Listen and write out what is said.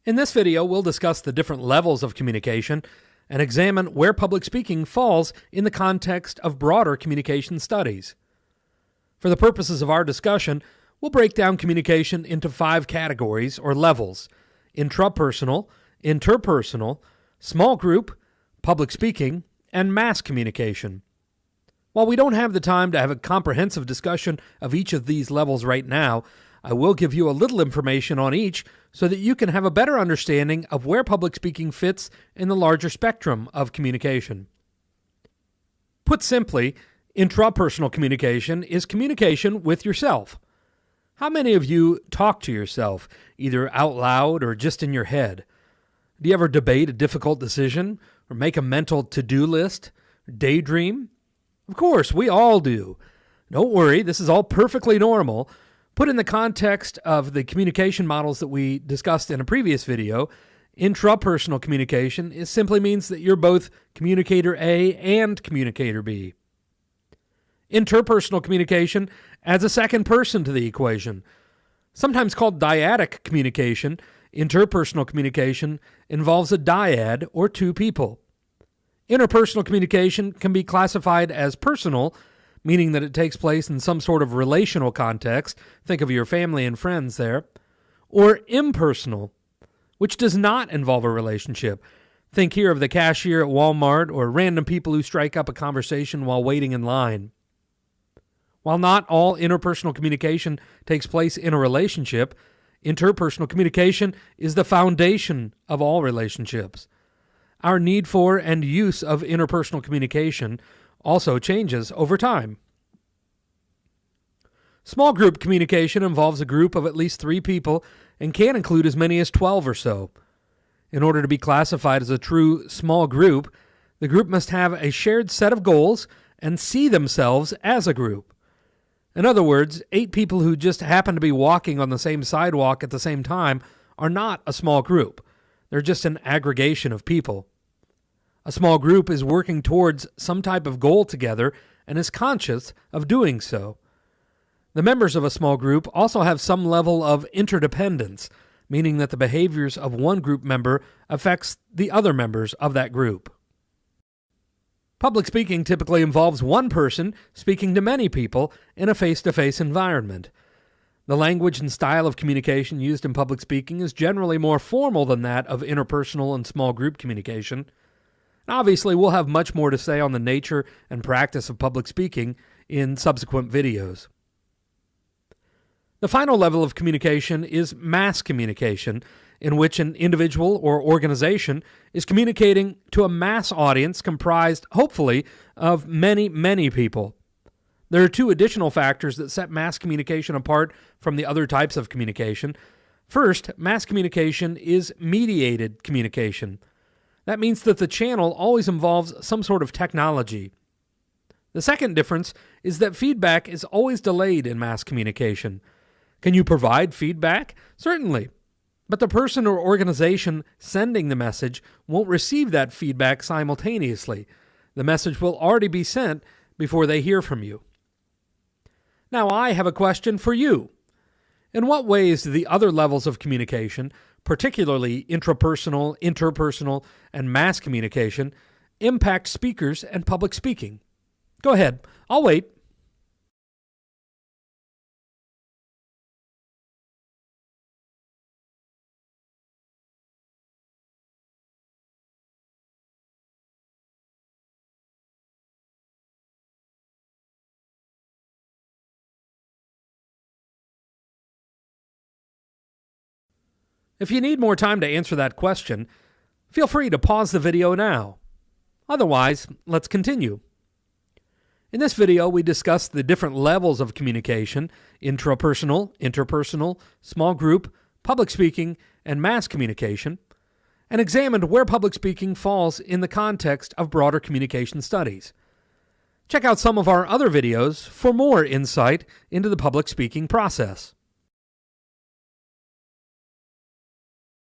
In this video, we'll discuss the different levels of communication and examine where public speaking falls in the context of broader communication studies. For the purposes of our discussion, we'll break down communication into 5 categories or levels: intrapersonal, interpersonal, small group, public speaking, and mass communication. While we don't have the time to have a comprehensive discussion of each of these levels right now, I will give you a little information on each so that you can have a better understanding of where public speaking fits in the larger spectrum of communication. Put simply, intrapersonal communication is communication with yourself. How many of you talk to yourself, either out loud or just in your head? Do you ever debate a difficult decision, or make a mental to-do list, or daydream? Of course, we all do. Don't worry, this is all perfectly normal. Put in the context of the communication models that we discussed in a previous video, intrapersonal communication simply means that you're both communicator A and communicator B. Interpersonal communication adds a second person to the equation. Sometimes called dyadic communication, interpersonal communication involves a dyad or 2 people. Interpersonal communication can be classified as personal, meaning that it takes place in some sort of relational context, think of your family and friends there, or impersonal, which does not involve a relationship. Think here of the cashier at Walmart or random people who strike up a conversation while waiting in line. While not all interpersonal communication takes place in a relationship, interpersonal communication is the foundation of all relationships. Our need for and use of interpersonal communication also changes over time. Small group communication involves a group of at least 3 people and can include as many as 12 or so. In order to be classified as a true small group, the group must have a shared set of goals and see themselves as a group. In other words, 8 people who just happen to be walking on the same sidewalk at the same time are not a small group. They're just an aggregation of people. A small group is working towards some type of goal together and is conscious of doing so. The members of a small group also have some level of interdependence, meaning that the behaviors of one group member affects the other members of that group. Public speaking typically involves one person speaking to many people in a face-to-face environment. The language and style of communication used in public speaking is generally more formal than that of interpersonal and small group communication. Obviously, we'll have much more to say on the nature and practice of public speaking in subsequent videos. The final level of communication is mass communication, in which an individual or organization is communicating to a mass audience comprised, hopefully, of many, many people. There are 2 additional factors that set mass communication apart from the other types of communication. First, mass communication is mediated communication. That means that the channel always involves some sort of technology. The second difference is that feedback is always delayed in mass communication. Can you provide feedback? Certainly. But the person or organization sending the message won't receive that feedback simultaneously. The message will already be sent before they hear from you. Now I have a question for you. In what ways do the other levels of communication, particularly intrapersonal, interpersonal, and mass communication, impact speakers and public speaking? Go ahead. I'll wait. If you need more time to answer that question, feel free to pause the video now. Otherwise, let's continue. In this video, we discussed the different levels of communication: intrapersonal, interpersonal, small group, public speaking, and mass communication, and examined where public speaking falls in the context of broader communication studies. Check out some of our other videos for more insight into the public speaking process.